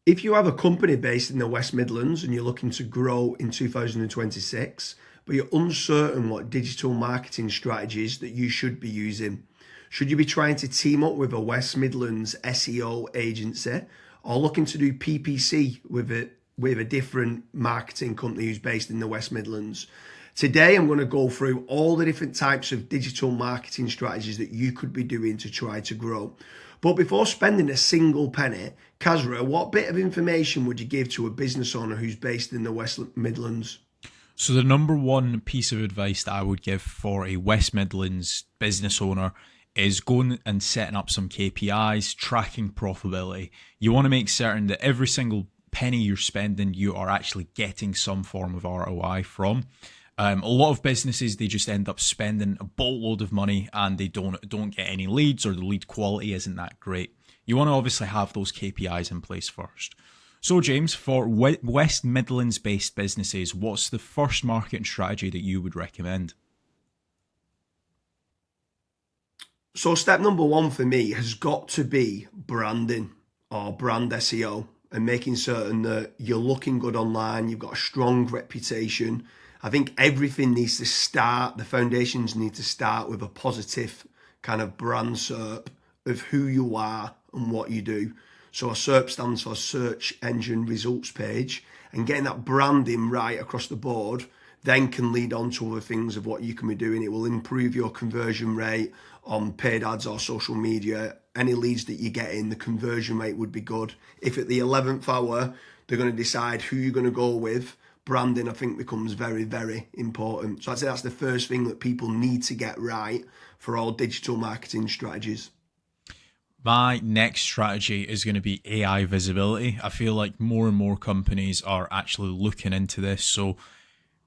If you have a company based in the West Midlands and you're looking to grow in 2026, but you're uncertain what digital marketing strategies that you should be using, should you be trying to team up with a West Midlands SEO agency or looking to do PPC with a different marketing company who's based in the West Midlands? Today, I'm going to go through all the different types of digital marketing strategies that you could be doing to try to grow. But before spending a single penny, Kazra, what bit of information would you give to a business owner who's based in the West Midlands? So the number one piece of advice that I would give for a West Midlands business owner is going and setting up some KPIs, tracking profitability. You want to make certain that every single penny you're spending, you are actually getting some form of ROI from. A lot of businesses, they just end up spending a boatload of money and they don't get any leads, or the lead quality isn't that great. You want to obviously have those KPIs in place first. So James, for West Midlands based businesses, what's the first marketing strategy that you would recommend? So step number one for me has got to be branding or brand SEO, and making certain that you're looking good online, you've got a strong reputation. I think everything needs to start, the foundations need to start with a positive kind of brand SERP of who you are and what you do. So a SERP stands for search engine results page, and getting that branding right across the board then can lead on to other things of what you can be doing. It will improve your conversion rate on paid ads or social media. Any leads that you get in, the conversion rate would be good. If at the 11th hour, they're going to decide who you're going to go with, branding, I think, becomes very, very important. So I'd say that's the first thing that people need to get right for all digital marketing strategies. My next strategy is going to be AI visibility. I feel like more and more companies are actually looking into this. So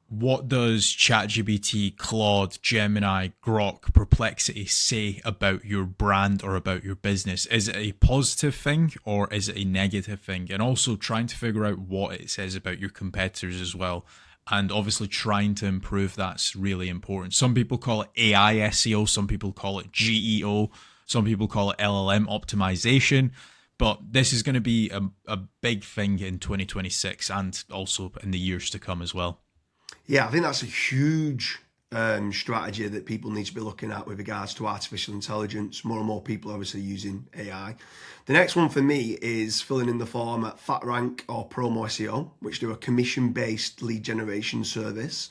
what does ChatGPT, Claude, Gemini, Grok, Perplexity say about your brand or about your business? Is it a positive thing or is it a negative thing? And also trying to figure out what it says about your competitors as well. And obviously trying to improve that's really important. Some people call it AI SEO, some people call it GEO, some people call it LLM optimization. But this is going to be a big thing in 2026 and also in the years to come as well. Yeah, I think that's a huge strategy that people need to be looking at with regards to artificial intelligence. More and more people are obviously using AI. The next one for me is filling in the form at FatRank or Promo SEO, which do a commission-based lead generation service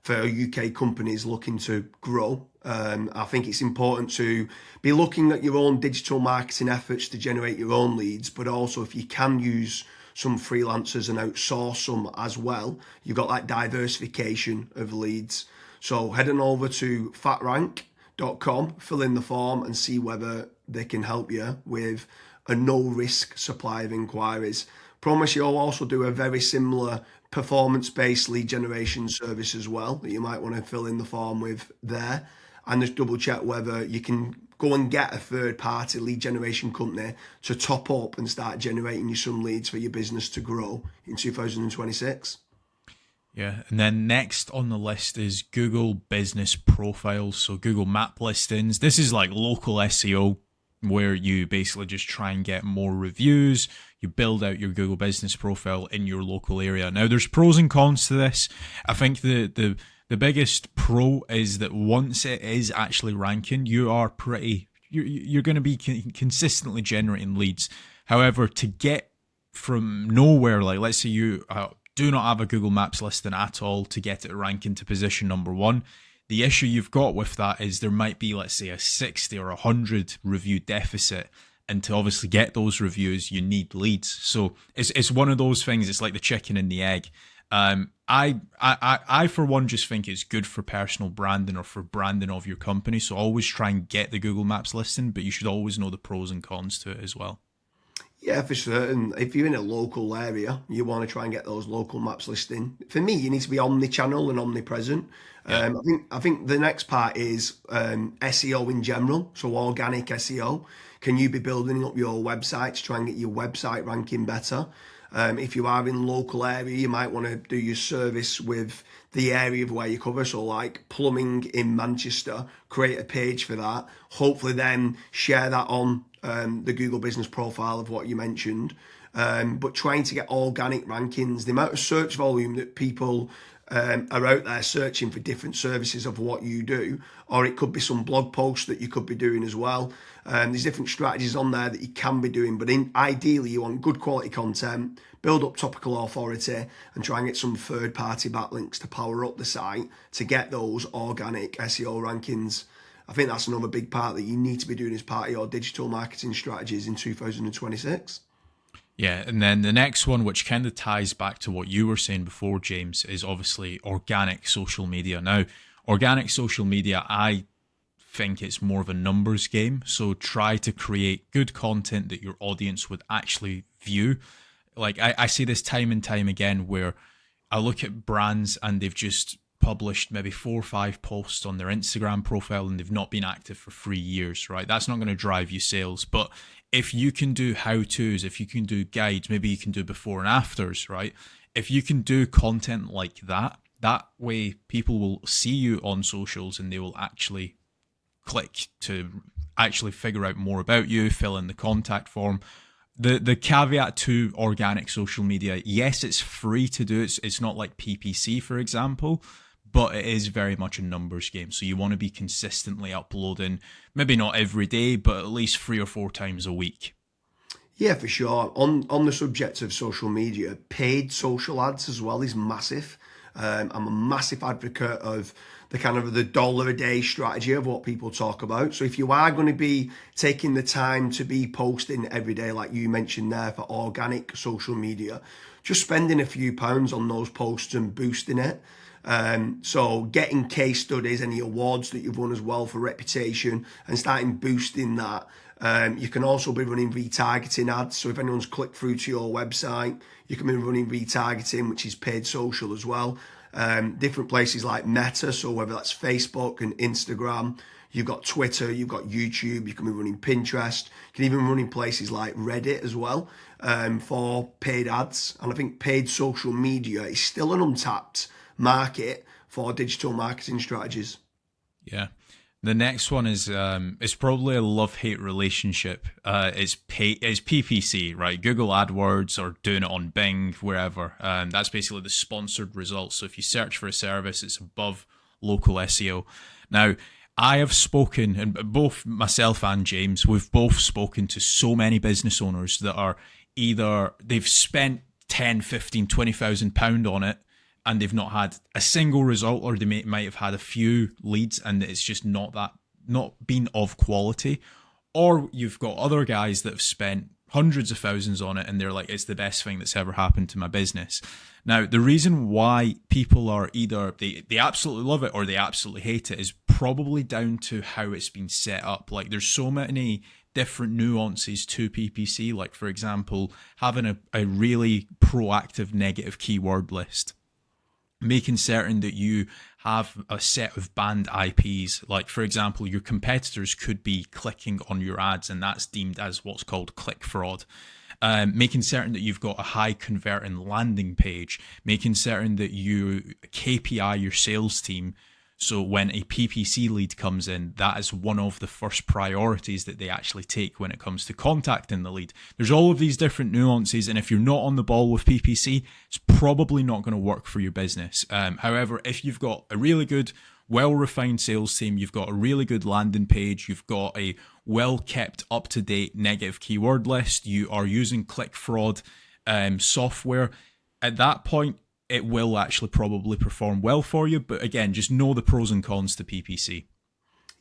for UK companies looking to grow. I think it's important to be looking at your own digital marketing efforts to generate your own leads, but also if you can use some freelancers and outsource some as well, you've got that diversification of leads. So head on over to fatrank.com, fill in the form and see whether they can help you with a no risk supply of inquiries. Promise you'll also do a very similar performance-based lead generation service as well that you might want to fill in the form with there, and just double check whether you can go and get a third-party lead generation company to top up and start generating you some leads for your business to grow in 2026. Yeah, and then next on the list is Google Business Profiles, so Google Map listings. This is like local SEO where you basically just try and get more reviews. You build out your Google Business Profile in your local area. Now, there's pros and cons to this. I think the biggest pro is that once it is actually ranking, you're going to be consistently generating leads. However, to get from nowhere, like let's say you do not have a Google Maps listing at all, to get it ranking to position number one, the issue you've got with that is there might be, let's say, a 60 or 100 review deficit. And to obviously get those reviews, you need leads. So it's one of those things. It's like the chicken and the egg. I for one just think it's good for personal branding or for branding of your company. So always try and get the Google Maps listing, but you should always know the pros and cons to it as well. Yeah, for certain. If you're in a local area, you want to try and get those local maps listing. For me, you need to be omni-channel and omnipresent. Yeah. I think the next part is SEO in general, so organic SEO. Can you be building up your website to try and get your website ranking better? If you are in local area, you might want to do your service with the area of where you cover. So like plumbing in Manchester, create a page for that. Hopefully then share that on the Google business profile of what you mentioned. but trying to get organic rankings, the amount of search volume that people are out there searching for different services of what you do, or it could be some blog posts that you could be doing as well. There's different strategies on there that you can be doing, but ideally you want good quality content, build up topical authority, and try and get some third-party backlinks to power up the site to get those organic SEO rankings. I think that's another big part that you need to be doing as part of your digital marketing strategies in 2026. Yeah, and then the next one, which kind of ties back to what you were saying before, James, is obviously organic social media. Now, organic social media, I think it's more of a numbers game. So try to create good content that your audience would actually view. Like I see this time and time again where I look at brands and they've just published maybe 4 or 5 posts on their Instagram profile and they've not been active for 3 years, right? That's not going to drive you sales. But if you can do how-tos, if you can do guides, maybe you can do before and afters, right? If you can do content like that, that way people will see you on socials and they will actually click to actually figure out more about you, fill in the contact form. The caveat to organic social media, yes, it's free to do. It's not like PPC, for example, but it is very much a numbers game. So you want to be consistently uploading, maybe not every day, but at least 3 or 4 times a week. Yeah, for sure. On the subject of social media, paid social ads as well is massive. I'm a massive advocate of the kind of the dollar a day strategy of what people talk about. So if you are going to be taking the time to be posting every day, like you mentioned there, for organic social media, just spending a few pounds on those posts and boosting it. So getting case studies, any awards that you've won as well for reputation, and starting boosting that. You can also be running retargeting ads. So if anyone's clicked through to your website, you can be running retargeting, which is paid social as well. Different places like Meta, so whether that's Facebook and Instagram, you've got Twitter, you've got YouTube, you can be running Pinterest, you can even run in places like Reddit as well for paid ads. And I think paid social media is still an untapped market for digital marketing strategies. Yeah. The next one is it's probably a love-hate relationship. It's PPC, right? Google AdWords or doing it on Bing, wherever. That's basically the sponsored results. So if you search for a service, it's above local SEO. Now, I have spoken, and both myself and James, we've both spoken to so many business owners that are either they've spent 10, 15, 20,000 pound on it, and they've not had a single result, or they might have had a few leads and it's just not been of quality. Or you've got other guys that have spent hundreds of thousands on it and they're like, it's the best thing that's ever happened to my business. Now, the reason why people are either they absolutely love it or they absolutely hate it is probably down to how it's been set up. Like there's so many different nuances to PPC, like for example, having a really proactive negative keyword list. Making certain that you have a set of banned IPs. Like, for example, your competitors could be clicking on your ads, and that's deemed as what's called click fraud. Making certain that you've got a high converting landing page. Making certain that you KPI your sales team. So when a PPC lead comes in, that is one of the first priorities that they actually take when it comes to contacting the lead. There's all of these different nuances, and if you're not on the ball with PPC, it's probably not going to work for your business. However, if you've got a really good, well-refined sales team, you've got a really good landing page, you've got a well-kept, up-to-date negative keyword list, you are using click fraud software, at that point, it will actually probably perform well for you. But again, just know the pros and cons to PPC.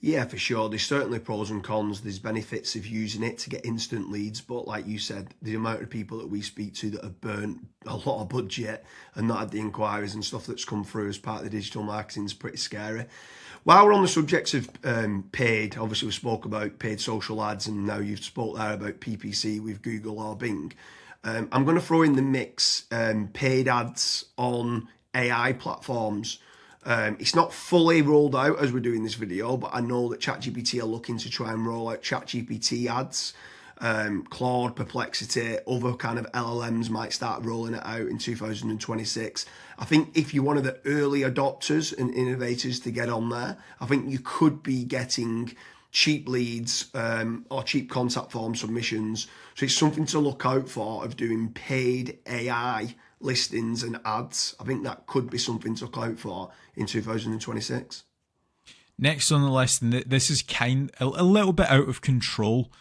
Yeah, for sure. There's certainly pros and cons. There's benefits of using it to get instant leads. But like you said, the amount of people that we speak to that have burnt a lot of budget and not had the inquiries and stuff that's come through as part of the digital marketing is pretty scary. While we're on the subject of paid, obviously we spoke about paid social ads, and now you've spoke there about PPC with Google or Bing. I'm going to throw in the mix paid ads on AI platforms. It's not fully rolled out as we're doing this video, but I know that ChatGPT are looking to try and roll out ChatGPT ads. Claude, Perplexity, other kind of LLMs might start rolling it out in 2026. I think if you're one of the early adopters and innovators to get on there, I think you could be getting cheap leads or cheap contact form submissions. So it's something to look out for of doing paid AI listings and ads. I think that could be something to look out for in 2026. Next on the list, and this is a little bit out of control.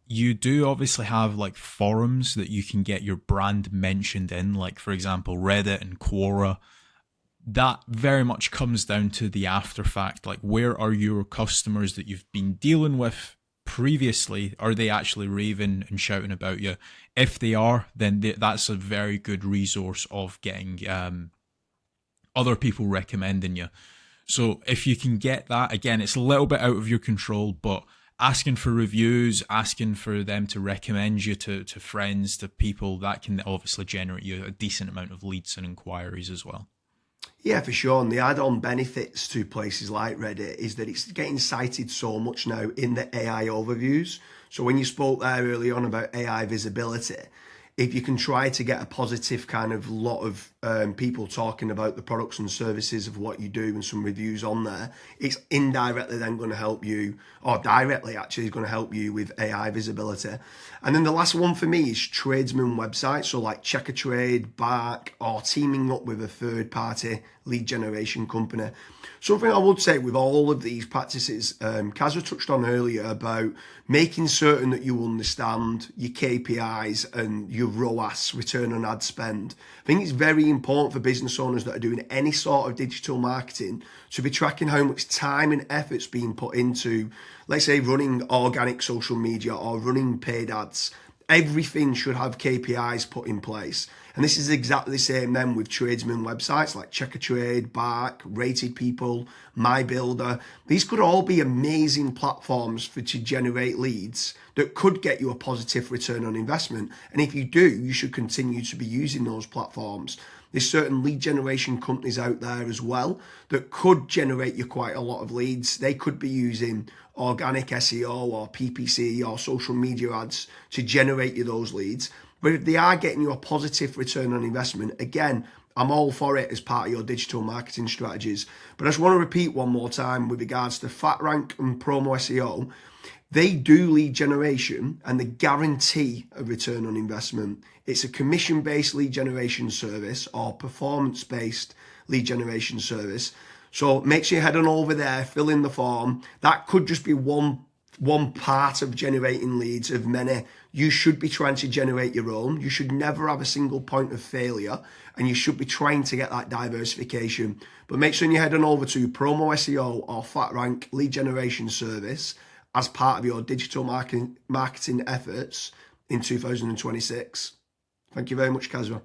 You do obviously have like forums that you can get your brand mentioned in, like for example, Reddit and Quora. That very much comes down to the after fact. Like, where are your customers that you've been dealing with previously? Are they actually raving and shouting about you? If they are, then that's a very good resource of getting other people recommending you. So if you can get that, again, it's a little bit out of your control, but asking for reviews, asking for them to recommend you to friends, to people, that can obviously generate you a decent amount of leads and inquiries as well. Yeah, for sure. And the add-on benefits to places like Reddit is that it's getting cited so much now in the AI overviews. So when you spoke there early on about AI visibility, if you can try to get a positive kind of lot of people talking about the products and services of what you do and some reviews on there, it's indirectly then going to help you, or directly actually is going to help you with AI visibility. And then the last one for me is tradesman websites, so like Check a Trade, Bark, or teaming up with a third-party lead generation company. Something I would say with all of these practices, Kazra touched on earlier about making certain that you understand your KPIs and your ROAS, return on ad spend. I think it's very important for business owners that are doing any sort of digital marketing to be tracking how much time and effort's being put into, let's say, running organic social media or running paid ads. Everything should have KPIs put in place. And this is exactly the same then with tradesman websites like Check a Trade, Bark, Rated People, My Builder. These could all be amazing platforms to generate leads that could get you a positive return on investment. And if you do, you should continue to be using those platforms. There's certain lead generation companies out there as well that could generate you quite a lot of leads. They could be using organic SEO or PPC or social media ads to generate you those leads. But if they are getting you a positive return on investment, again, I'm all for it as part of your digital marketing strategies. But I just want to repeat one more time with regards to FatRank and Promo SEO. They do lead generation and they guarantee a return on investment. It's a commission-based lead generation service or performance-based lead generation service. So make sure you head on over there, fill in the form. That could just be one part of generating leads of many. You should be trying to generate your own. You should never have a single point of failure, and you should be trying to get that diversification. But make sure you head on over to Promo SEO or FatRank lead generation service as part of your digital marketing efforts in 2026. Thank you very much, Kazra.